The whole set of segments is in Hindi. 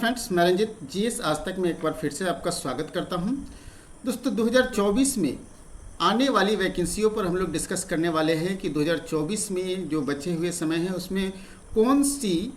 फ्रेंड्स, मैं रंजित जीएस आज तक में एक बार फिर से आपका स्वागत करता हूं। दोस्तों 2024 में आने वाली वैकेंसियों पर हम लोग डिस्कस करने वाले हैं कि 2024 में जो बचे हुए समय है उसमें कौन सी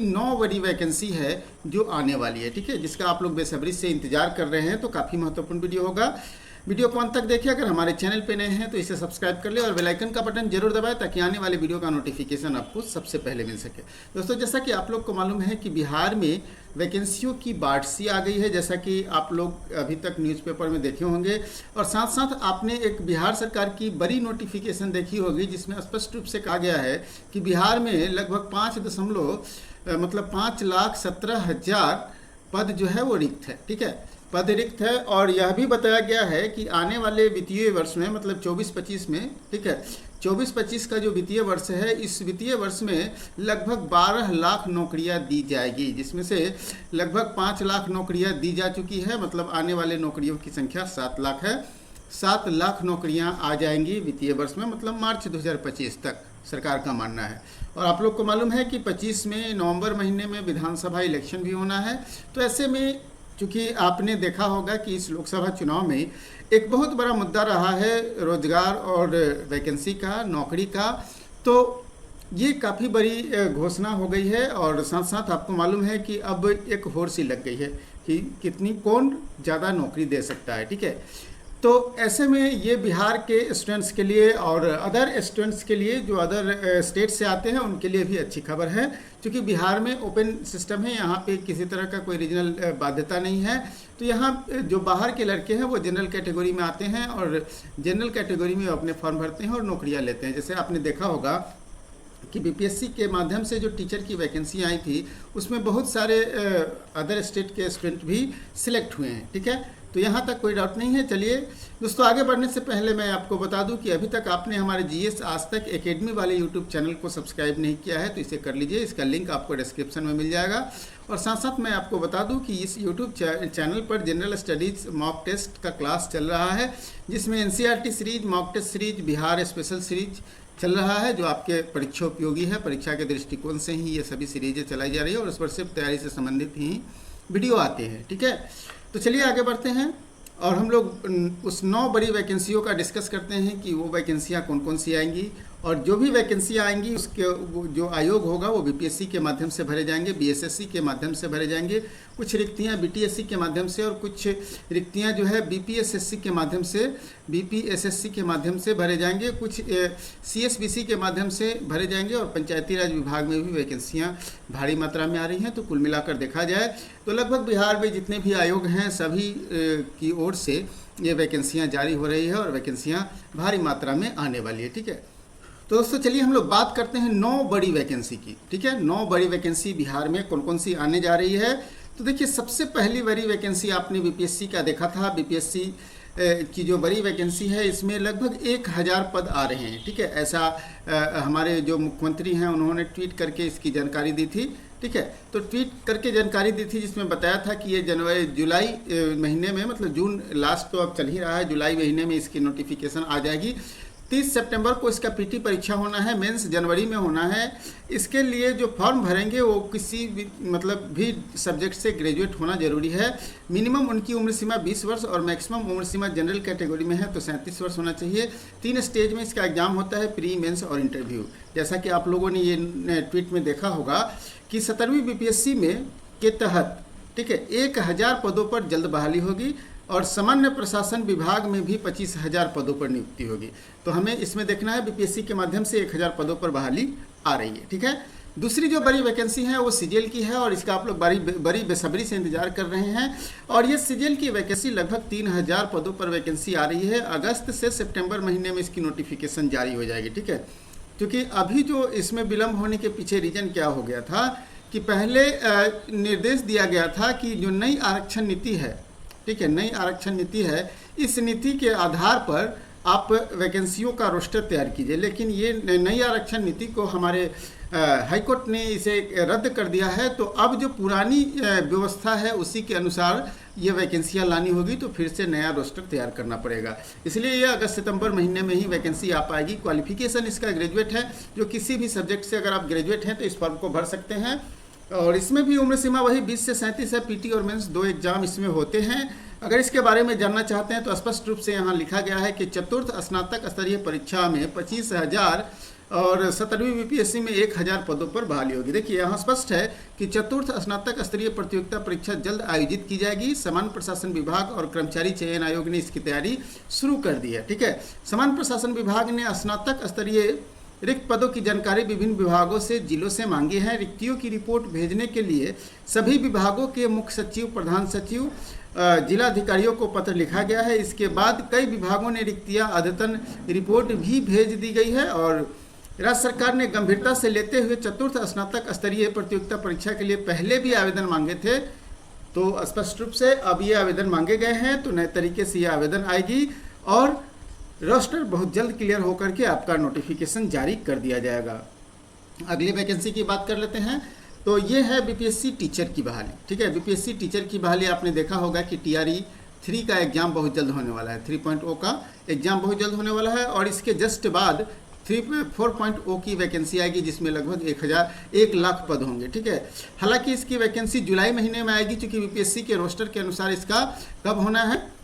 9 बड़ी वैकेंसी है जो आने वाली है, ठीक है, जिसका आप लोग बेसब्री से इंतजार कर रहे हैं। तो काफ़ी महत्वपूर्ण वीडियो होगा। वीडियो को अंत तक देखिए। अगर हमारे चैनल पे नए हैं तो इसे सब्सक्राइब कर ले और बेल आइकन का बटन जरूर दबाएं ताकि आने वाले वीडियो का नोटिफिकेशन आपको सबसे पहले मिल सके। दोस्तों, जैसा कि आप लोग को मालूम है कि बिहार में वैकेंसियों की बाढ़ सी आ गई है, जैसा कि आप लोग अभी तक न्यूज़पेपर में देखे होंगे, और साथ साथ आपने एक बिहार सरकार की बड़ी नोटिफिकेशन देखी होगी जिसमें स्पष्ट रूप से कहा गया है कि बिहार में लगभग 5,17,000 पद जो है वो रिक्त है, ठीक है, पद रिक्त है। और यह भी बताया गया है कि आने वाले वित्तीय वर्ष में, मतलब 24-25 में, ठीक है, 24-25 का जो वित्तीय वर्ष है, इस वित्तीय वर्ष में लगभग 12 लाख नौकरियां दी जाएगी, जिसमें से लगभग 5 लाख नौकरियां दी जा चुकी है। मतलब आने वाले नौकरियों की संख्या 7 लाख है। 7 लाख नौकरियां आ जाएंगी वित्तीय वर्ष में, मतलब मार्च 2025 तक, सरकार का मानना है। और आप लोग को मालूम है कि 25 में नवंबर महीने में विधानसभा इलेक्शन भी होना है। तो ऐसे में चूँकि आपने देखा होगा कि इस लोकसभा चुनाव में एक बहुत बड़ा मुद्दा रहा है रोजगार और वैकेंसी का, नौकरी का, तो ये काफ़ी बड़ी घोषणा हो गई है। और साथ साथ आपको मालूम है कि अब एक होड़ सी लग गई है कि कौन ज़्यादा नौकरी दे सकता है, ठीक है। तो ऐसे में ये बिहार के स्टूडेंट्स के लिए और अदर स्टूडेंट्स के लिए जो अदर स्टेट से आते हैं उनके लिए भी अच्छी खबर है, क्योंकि बिहार में ओपन सिस्टम है, यहाँ पे किसी तरह का कोई रीजनल बाध्यता नहीं है। तो यहाँ जो बाहर के लड़के हैं वो जनरल कैटेगरी में आते हैं और जनरल कैटेगरी में अपने फॉर्म भरते हैं और नौकरियाँ लेते हैं। जैसे आपने देखा होगा कि बीपीएससी के माध्यम से जो टीचर की वैकेंसी आई थी उसमें बहुत सारे अदर स्टेट के स्टूडेंट भी सिलेक्ट हुए हैं, ठीक है। तो यहाँ तक कोई डाउट नहीं है। चलिए दोस्तों, आगे बढ़ने से पहले मैं आपको बता दूं कि अभी तक आपने हमारे जीएस आज तक एकेडमी वाले यूट्यूब चैनल को सब्सक्राइब नहीं किया है तो इसे कर लीजिए। इसका लिंक आपको डिस्क्रिप्शन में मिल जाएगा। और साथ साथ मैं आपको बता दूं कि इस यूट्यूब चैनल पर जनरल स्टडीज़ मॉक टेस्ट का क्लास चल रहा है, जिसमें NCERT series, mock test series, Bihar special series चल रहा है, जो आपके परीक्षा उपयोगी है। परीक्षा के दृष्टिकोण से ही ये सभी सीरीजें चलाई जा रही है और उस पर सिर्फ तैयारी से संबंधित ही वीडियो आते हैं, ठीक है। तो चलिए आगे बढ़ते हैं और हम लोग उस 9 बड़ी वैकेंसियों का डिस्कस करते हैं कि वो वैकेंसियाँ कौन कौन सी आएंगी। और जो भी वैकेंसियाँ आएंगी उसके जो आयोग होगा वो बीपीएससी के माध्यम से भरे जाएंगे, बीएसएससी के माध्यम से भरे जाएंगे। कुछ रिक्तियाँ बीटीएससी के माध्यम से और कुछ रिक्तियाँ जो है बीपीएसएससी के माध्यम से भरे जाएंगे। कुछ सीएसबीसी के माध्यम से भरे जाएंगे और पंचायती राज विभाग में भी वैकेंसियाँ भारी मात्रा में आ रही हैं। तो कुल मिलाकर देखा जाए तो लगभग बिहार में जितने भी आयोग हैं सभी की ओर से ये वैकेंसियाँ जारी हो रही है और वैकेंसियाँ भारी मात्रा में आने वाली है, ठीक है। तो दोस्तों चलिए हम लोग बात करते हैं 9 बड़ी वैकेंसी की, ठीक है। 9 बड़ी वैकेंसी बिहार में कौन कौन सी आने जा रही है। तो देखिए, सबसे पहली बड़ी वैकेंसी आपने बीपीएससी का देखा था। बीपीएससी की जो बड़ी वैकेंसी है इसमें लगभग 1000 पद आ रहे हैं, ठीक है। ऐसा हमारे जो मुख्यमंत्री हैं उन्होंने ट्वीट करके इसकी जानकारी दी थी, ठीक है। तो ट्वीट करके जानकारी दी थी जिसमें बताया था कि ये जुलाई महीने में, मतलब जून लास्ट तो अब चल ही रहा है, जुलाई महीने में इसकी नोटिफिकेशन आ जाएगी। 30 सितंबर को इसका पीटी परीक्षा होना है, मेंस जनवरी में होना है। इसके लिए जो फॉर्म भरेंगे वो किसी भी सब्जेक्ट से ग्रेजुएट होना जरूरी है। मिनिमम उनकी उम्र सीमा 20 वर्ष और मैक्सिमम उम्र सीमा जनरल कैटेगरी में है तो 37 वर्ष होना चाहिए। 3 स्टेज में इसका एग्जाम होता है, प्री, मेंस और इंटरव्यू। जैसा कि आप लोगों ने ये ट्वीट में देखा होगा कि 17वीं बीपीएससी में के तहत, ठीक है, 1000 पदों पर जल्द बहाली होगी और सामान्य प्रशासन विभाग में भी 25,000 पदों पर नियुक्ति होगी। तो हमें इसमें देखना है बीपीएससी के माध्यम से 1000 पदों पर बहाली आ रही है, ठीक है। दूसरी जो बड़ी वैकेंसी है वो सीजीएल की है और इसका आप लोग बड़ी बेसब्री से इंतजार कर रहे हैं। और ये सीजीएल की वैकेंसी लगभग 3000 पदों पर वैकेंसी आ रही है। अगस्त से सितंबर महीने में इसकी नोटिफिकेशन जारी हो जाएगी, ठीक है। क्योंकि अभी जो इसमें विलम्ब होने के पीछे रीजन क्या हो गया था कि पहले निर्देश दिया गया था कि जो नई आरक्षण नीति है, ठीक है, नई आरक्षण नीति है, इस नीति के आधार पर आप वैकेंसियों का रोस्टर तैयार कीजिए। लेकिन ये नई आरक्षण नीति को हमारे हाईकोर्ट ने इसे रद्द कर दिया है। तो अब जो पुरानी व्यवस्था है उसी के अनुसार ये वैकेंसियाँ लानी होगी, तो फिर से नया रोस्टर तैयार करना पड़ेगा। इसलिए ये अगस्त सितंबर महीने में ही वैकेंसी आ पाएगी। क्वालिफिकेशन इसका ग्रेजुएट है, जो किसी भी सब्जेक्ट से अगर आप ग्रेजुएट हैं तो इस फॉर्म को भर सकते हैं। और इसमें भी उम्र सीमा वही 20 से 37 है। पीटी और मेंस 2 एग्जाम इसमें होते हैं। अगर इसके बारे में जानना चाहते हैं तो स्पष्ट रूप से यहाँ लिखा गया है कि चतुर्थ स्नातक स्तरीय परीक्षा में 25,000 और 17वीं बीपीएससी में 1,000 पदों पर बहाली होगी। देखिए यहाँ स्पष्ट है कि चतुर्थ स्नातक स्तरीय प्रतियोगिता परीक्षा जल्द आयोजित की जाएगी। सामान्य प्रशासन विभाग और कर्मचारी चयन आयोग ने इसकी तैयारी शुरू कर दी है। ठीक है, सामान्य प्रशासन विभाग ने स्नातक स्तरीय रिक्त पदों की जानकारी विभिन्न विभागों से जिलों से मांगी है। रिक्तियों की रिपोर्ट भेजने के लिए सभी विभागों के मुख्य सचिव, प्रधान सचिव, जिला अधिकारियों को पत्र लिखा गया है। इसके बाद कई विभागों ने रिक्तियां अद्यतन रिपोर्ट भी भेज दी गई है और राज्य सरकार ने गंभीरता से लेते हुए चतुर्थ स्नातक स्तरीय प्रतियोगिता परीक्षा के लिए पहले भी आवेदन मांगे थे, तो स्पष्ट रूप से अब ये आवेदन मांगे गए हैं, तो नए तरीके से ये आवेदन आएगी और रोस्टर बहुत जल्द क्लियर होकर के आपका नोटिफिकेशन जारी कर दिया जाएगा। अगली वैकेंसी की बात कर लेते हैं, तो ये है बीपीएससी टीचर की बहाली। ठीक है, बीपीएससी टीचर की बहाली आपने देखा होगा कि TRE 3 का एग्जाम बहुत जल्द होने वाला है, 3.0 का एग्जाम बहुत जल्द होने वाला है और इसके जस्ट बाद 4.0 की वैकेंसी आएगी जिसमें लगभग 1 लाख पद होंगे। ठीक है, हालांकि इसकी वैकेंसी जुलाई महीने में आएगी, क्योंकि बीपीएससी के रोस्टर के अनुसार इसका कब होना है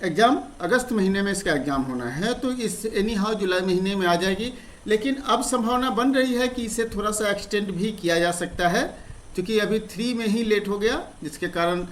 एग्जाम, अगस्त महीने में इसका एग्जाम होना है, तो इस एनी हाउ जुलाई महीने में आ जाएगी। लेकिन अब संभावना बन रही है कि इसे थोड़ा सा एक्सटेंड भी किया जा सकता है, क्योंकि अभी 3 में ही लेट हो गया, जिसके कारण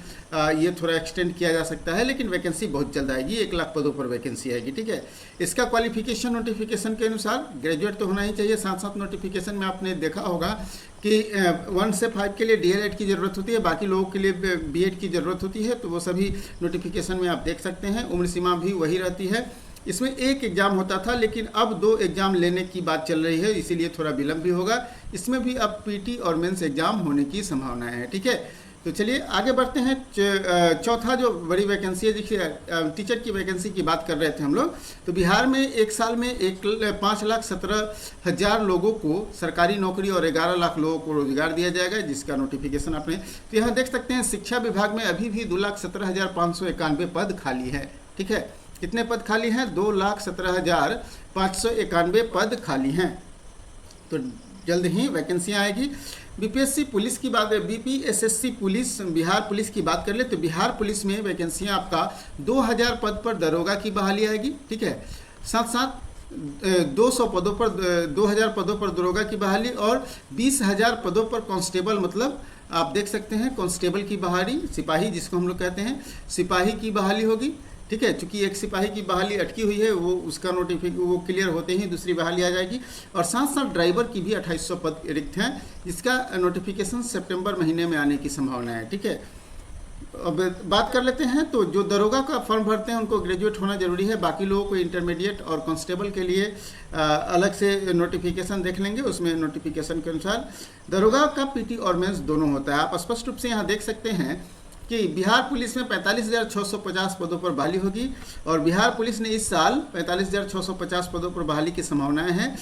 ये थोड़ा एक्सटेंड किया जा सकता है। लेकिन वैकेंसी बहुत जल्द आएगी, 1 लाख पदों पर वैकेंसी आएगी। ठीक है, इसका क्वालिफिकेशन नोटिफिकेशन के अनुसार ग्रेजुएट तो होना ही चाहिए। साथ साथ नोटिफिकेशन में आपने देखा होगा कि 1 से 5 के लिए DLED की ज़रूरत होती है, बाकी लोगों के लिए BEd की ज़रूरत होती है, तो वो सभी नोटिफिकेशन में आप देख सकते हैं। उम्र सीमा भी वही रहती है। इसमें 1 एग्जाम होता था, लेकिन अब 2 एग्जाम लेने की बात चल रही है, इसीलिए थोड़ा विलंब भी होगा। इसमें भी अब पीटी और मेंस एग्जाम होने की संभावना है। ठीक है, तो चलिए आगे बढ़ते हैं। चौथा जो बड़ी वैकेंसी है, देखिए टीचर की वैकेंसी की बात कर रहे थे हम लोग, तो बिहार में एक साल में 5,17,000 लोगों को सरकारी नौकरी और 11 लाख लोगों को रोजगार दिया जाएगा, जिसका नोटिफिकेशन आपने तो यहाँ देख सकते हैं। शिक्षा विभाग में अभी भी 2,17,591 पद खाली है। ठीक है, कितने पद खाली हैं? 2,17,591 पद खाली हैं, तो जल्द ही वैकेंसियाँ आएगी। बीपीएससी पुलिस की बात, BPSSC पुलिस, बिहार पुलिस की बात कर ले तो बिहार पुलिस में वैकेंसियाँ आपका 2,000 पद पर दरोगा की बहाली आएगी। ठीक है, साथ साथ 200 पदों पर 2,000 पदों पर दरोगा की बहाली और 20,000 पदों पर कांस्टेबल, मतलब आप देख सकते हैं कांस्टेबल की बहाली, सिपाही जिसको हम लोग कहते हैं, सिपाही की बहाली होगी। ठीक है, चूंकि एक सिपाही की बहाली अटकी हुई है, वो उसका वो क्लियर होते ही दूसरी बहाली आ जाएगी। और साथ साथ ड्राइवर की भी 2,800 पद रिक्त हैं, जिसका नोटिफिकेशन सितंबर महीने में आने की संभावना है। ठीक है, अब बात कर लेते हैं, तो जो दरोगा का फॉर्म भरते हैं उनको ग्रेजुएट होना जरूरी है, बाकी लोगों को इंटरमीडिएट और कांस्टेबल के लिए अलग से नोटिफिकेशन देख लेंगे। उसमें नोटिफिकेशन के अनुसार दरोगा का पीटी और मेंस दोनों होता है। आप स्पष्ट रूप से यहाँ देख सकते हैं कि बिहार पुलिस में 45,650 पदों पर बहाली होगी और बिहार पुलिस ने इस साल 45,650 पदों पर बहाली की संभावनाएं हैं।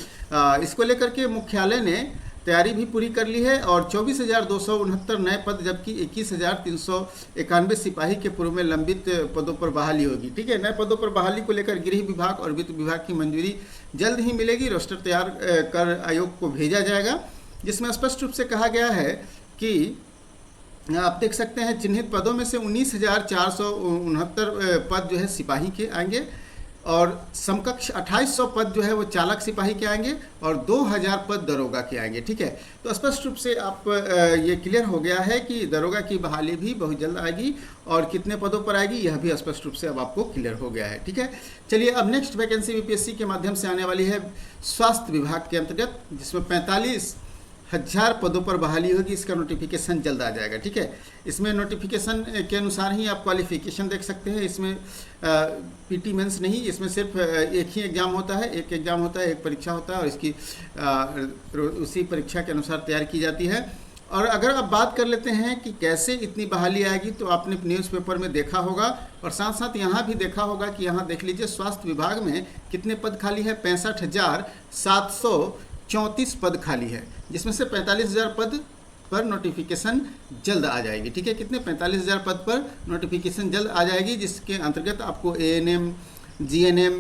इसको लेकर के मुख्यालय ने तैयारी भी पूरी कर ली है और 24,269 नए पद, जबकि 21,391 सिपाही के पूर्व में लंबित पदों पर बहाली होगी। ठीक है, नए पदों पर बहाली को लेकर गृह विभाग और वित्त विभाग की मंजूरी जल्द ही मिलेगी। रोस्टर तैयार कर आयोग को भेजा जाएगा, जिसमें स्पष्ट रूप से कहा गया है कि आप देख सकते हैं चिन्हित पदों में से 19,469 पद जो है सिपाही के आएंगे और समकक्ष 2,800 पद जो है वो चालक सिपाही के आएंगे और 2,000 पद दरोगा के आएंगे। ठीक है, तो स्पष्ट रूप से आप ये क्लियर हो गया है कि दरोगा की बहाली भी बहुत जल्द आएगी और कितने पदों पर आएगी यह भी स्पष्ट रूप से अब आपको क्लियर हो गया है। ठीक है, चलिए अब नेक्स्ट वैकेंसी बीपीएससी के माध्यम से आने वाली है स्वास्थ्य विभाग के अंतर्गत, जिसमें 45,000 पदों पर बहाली होगी। इसका नोटिफिकेशन जल्द आ जाएगा। ठीक है, इसमें नोटिफिकेशन के अनुसार ही आप क्वालिफिकेशन देख सकते हैं। इसमें पीटी मेंस नहीं, इसमें सिर्फ एक ही एग्जाम होता है, एक एग्जाम होता है, एक परीक्षा होता है और इसकी उसी परीक्षा के अनुसार तैयार की जाती है। और अगर आप बात कर लेते हैं कि कैसे इतनी बहाली आएगी, तो आपने न्यूज़पेपर में देखा होगा और साथ साथ यहाँ भी देखा होगा कि यहाँ देख लीजिए स्वास्थ्य विभाग में कितने पद खाली है, 65,734 पद खाली है, जिसमें से 45,000 पद पर नोटिफिकेशन जल्द आ जाएगी। ठीक है, कितने 45,000 पद पर नोटिफिकेशन जल्द आ जाएगी, जिसके अंतर्गत आपको ANM, GNM,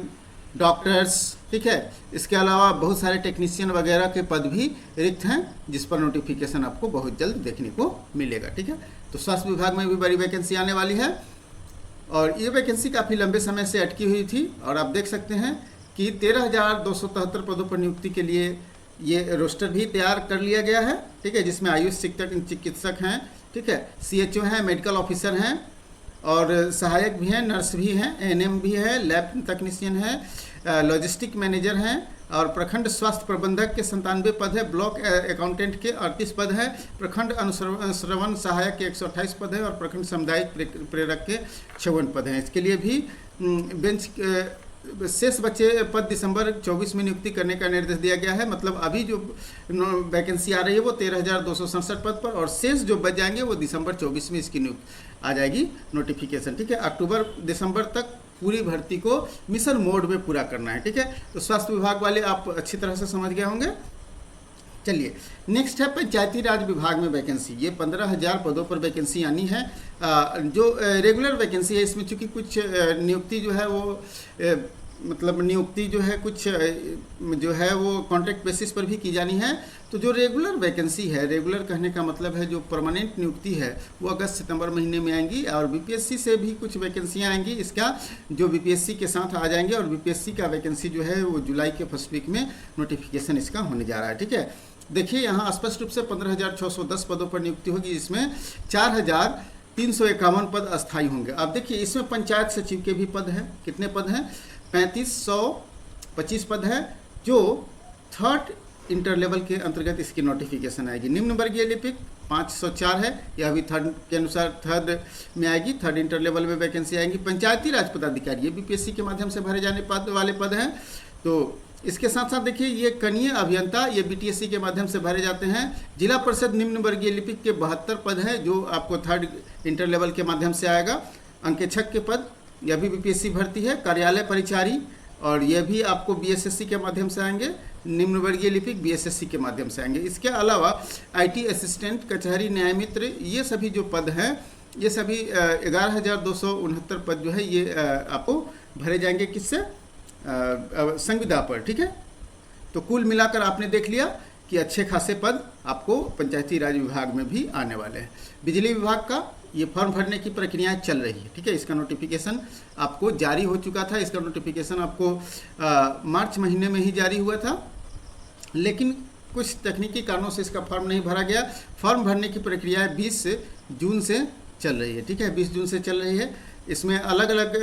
डॉक्टर्स, ठीक है। इसके अलावा बहुत सारे टेक्नीशियन वगैरह के पद भी रिक्त हैं, जिस पर नोटिफिकेशन आपको बहुत जल्द देखने को मिलेगा, ठीक है। तो स्वास्थ्य विभाग में भी बड़ी वैकेंसी आने वाली है और ये वैकेंसी काफ़ी लंबे समय से अटकी हुई थी और आप देख सकते हैं कि 13,273 पदों पर नियुक्ति के लिए ये रोस्टर भी तैयार कर लिया गया है, ठीक है, जिसमें आयुष चिकित्सक हैं, ठीक है, CHO हैं, मेडिकल ऑफिसर हैं और सहायक भी हैं, नर्स भी हैं, ANM भी है, लैब तकनीशियन है, लॉजिस्टिक मैनेजर हैं और प्रखंड स्वास्थ्य प्रबंधक के 97 पद है, ब्लॉक अकाउंटेंट के 38 पद है, प्रखंड अनुश्रवण सहायक के 128 पद है और प्रखंड सामुदायिक प्रेरक के 56 पद हैं। इसके लिए भी बेंच शेष बचे पद दिसंबर 24 में नियुक्ति करने का निर्देश दिया गया है। मतलब अभी जो वैकेंसी आ रही है वो 13,267 पद पर और शेष जो बच जाएंगे वो दिसंबर 24 में इसकी आ जाएगी नोटिफिकेशन, ठीक है। अक्टूबर दिसंबर तक पूरी भर्ती को मिशन मोड में पूरा करना है, ठीक है। तो स्वास्थ्य विभाग वाले आप अच्छी तरह से समझ गए होंगे। चलिए नेक्स्ट है पंचायती राज विभाग में वैकेंसी। ये 15,000 पदों पर वैकेंसी आनी है। जो रेगुलर वैकेंसी है इसमें चूँकि कुछ नियुक्ति जो है वो मतलब नियुक्ति जो है कुछ जो है वो कॉन्ट्रैक्ट बेसिस पर भी की जानी है। तो जो रेगुलर वैकेंसी है, रेगुलर कहने का मतलब है जो परमानेंट नियुक्ति है वो अगस्त सितंबर महीने में आएंगी और बीपीएससी से भी कुछ वैकेंसियाँ आएंगी। इसका जो बीपीएससी के साथ आ जाएंगे और बीपीएससी का वैकेंसी जो है वो जुलाई के फर्स्ट वीक में नोटिफिकेशन इसका होने जा रहा है, ठीक है। देखिए यहाँ स्पष्ट रूप से 15,610 पदों पर नियुक्ति होगी, जिसमें 4,351 पद अस्थायी होंगे। अब देखिए इसमें पंचायत सचिव के भी पद हैं। कितने पद हैं? 3,525 पद है जो थर्ड इंटर लेवल के अंतर्गत इसकी नोटिफिकेशन आएगी। निम्न वर्गीय लिपिक 504 है, यह भी थर्ड के अनुसार थर्ड में आएगी, थर्ड इंटर लेवल में वैकेंसी आएगी। पंचायती राज पदाधिकारी ये बीपीएससी के माध्यम से भरे जाने वाले पद हैं। तो इसके साथ साथ देखिए ये कनीय अभियंता ये बीटीएससी के माध्यम से भरे जाते हैं। जिला परिषद निम्न वर्गीय लिपिक के 72 पद है जो आपको थर्ड इंटर लेवल के माध्यम से आएगा। अंकेक्षक के पद यह भी बीपीएससी भरती है। कार्यालय परिचारी और यह भी आपको बीएसएससी के माध्यम से आएंगे। निम्न वर्गीय लिपिक बीएसएससी के माध्यम से आएंगे। इसके अलावा आईटी असिस्टेंट, कचहरी न्याय मित्र, ये सभी जो पद हैं ये सभी 11,269 पद जो है ये आपको भरे जाएंगे। किससे? संविदा पर, ठीक है। तो कुल मिलाकर आपने देख लिया कि अच्छे खासे पद आपको पंचायती राज विभाग में भी आने वाले हैं। बिजली विभाग का ये फॉर्म भरने की प्रक्रियाएं चल रही है, ठीक है। इसका नोटिफिकेशन आपको जारी हो चुका था। इसका नोटिफिकेशन आपको मार्च महीने में ही जारी हुआ था, लेकिन कुछ तकनीकी कारणों से इसका फॉर्म नहीं भरा गया। फॉर्म भरने की प्रक्रिया 20 जून से चल रही है, ठीक है, 20 जून से चल रही है। इसमें अलग अलग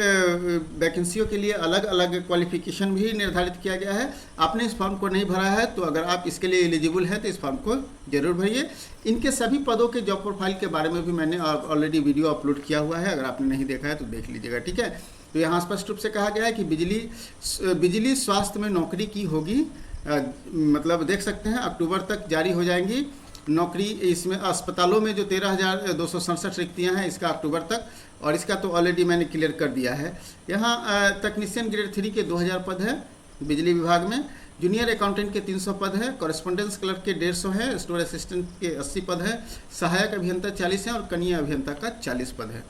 वैकेंसियों के लिए अलग अलग क्वालिफिकेशन भी निर्धारित किया गया है। आपने इस फॉर्म को नहीं भरा है तो अगर आप इसके लिए एलिजिबल है तो इस फॉर्म को जरूर भरिए। इनके सभी पदों के जॉब प्रोफाइल के बारे में भी मैंने ऑलरेडी वीडियो अपलोड किया हुआ है, अगर आपने नहीं देखा है तो देख लीजिएगा, ठीक है। तो यहाँ स्पष्ट रूप से कहा गया है कि बिजली स्वास्थ्य में नौकरी की होगी। मतलब देख सकते हैं अक्टूबर तक जारी हो जाएंगी नौकरी। इसमें अस्पतालों में जो 13,267 रिक्तियाँ हैं इसका अक्टूबर तक, और इसका तो ऑलरेडी मैंने क्लियर कर दिया है। यहाँ तकनीशियन ग्रेड 3 के 2,000 पद है बिजली विभाग में। जूनियर अकाउंटेंट के 300 पद है। कॉरेस्पॉन्डेंस क्लर्क के 150 है। स्टोर असिस्टेंट के 80 पद है। सहायक अभियंता 40 है और कनीय अभियंता का 40 पद है,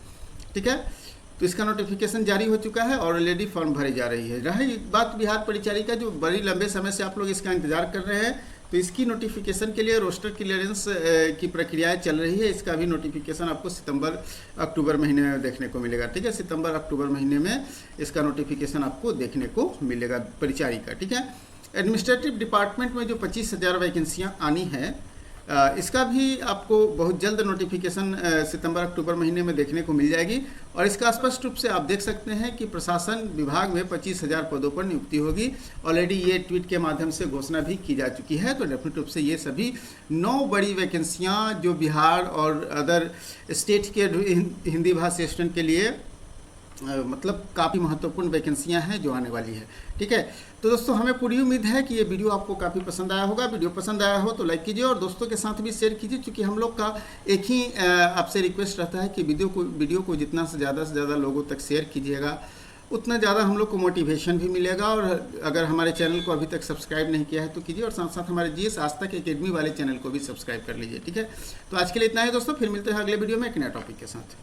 ठीक है। तो इसका नोटिफिकेशन जारी हो चुका है और ऑलरेडी फॉर्म भरी जा रही है। रही बात बिहार परिचारिका, जो बड़ी लंबे समय से आप लोग इसका इंतजार कर रहे हैं, तो इसकी नोटिफिकेशन के लिए रोस्टर क्लियरेंस की प्रक्रियाएं चल रही है। इसका भी नोटिफिकेशन आपको सितंबर अक्टूबर महीने में देखने को मिलेगा, ठीक है। सितंबर अक्टूबर महीने में इसका नोटिफिकेशन आपको देखने को मिलेगा परिचारिका, ठीक है। एडमिनिस्ट्रेटिव डिपार्टमेंट में जो 25,000 वैकेंसियाँ आनी है इसका भी आपको बहुत जल्द नोटिफिकेशन सितंबर अक्टूबर महीने में देखने को मिल जाएगी। और इसका स्पष्ट रूप से आप देख सकते हैं कि प्रशासन विभाग में 25,000 पदों पर नियुक्ति होगी। ऑलरेडी ये ट्वीट के माध्यम से घोषणा भी की जा चुकी है। तो डेफिनेट रूप से ये सभी 9 बड़ी वैकेंसियाँ जो बिहार और अदर स्टेट के हिंदी भाषी स्टूडेंट के लिए मतलब काफ़ी महत्वपूर्ण वैकेंसियां हैं जो आने वाली है, ठीक है। तो दोस्तों हमें पूरी उम्मीद है कि ये वीडियो आपको काफ़ी पसंद आया होगा। वीडियो पसंद आया हो तो लाइक कीजिए और दोस्तों के साथ भी शेयर कीजिए, क्योंकि हम लोग का एक ही आपसे रिक्वेस्ट रहता है कि वीडियो को जितना से ज़्यादा लोगों तक शेयर कीजिएगा उतना ज़्यादा हम लोग को मोटिवेशन भी मिलेगा। और अगर हमारे चैनल को अभी तक सब्सक्राइब नहीं किया है तो कीजिए और साथ साथ हमारे GS आज तक एकेडमी वाले चैनल को भी सब्सक्राइब कर लीजिए, ठीक है। तो आज के लिए इतना ही दोस्तों, फिर मिलते हैं अगले वीडियो में एक नया टॉपिक के साथ।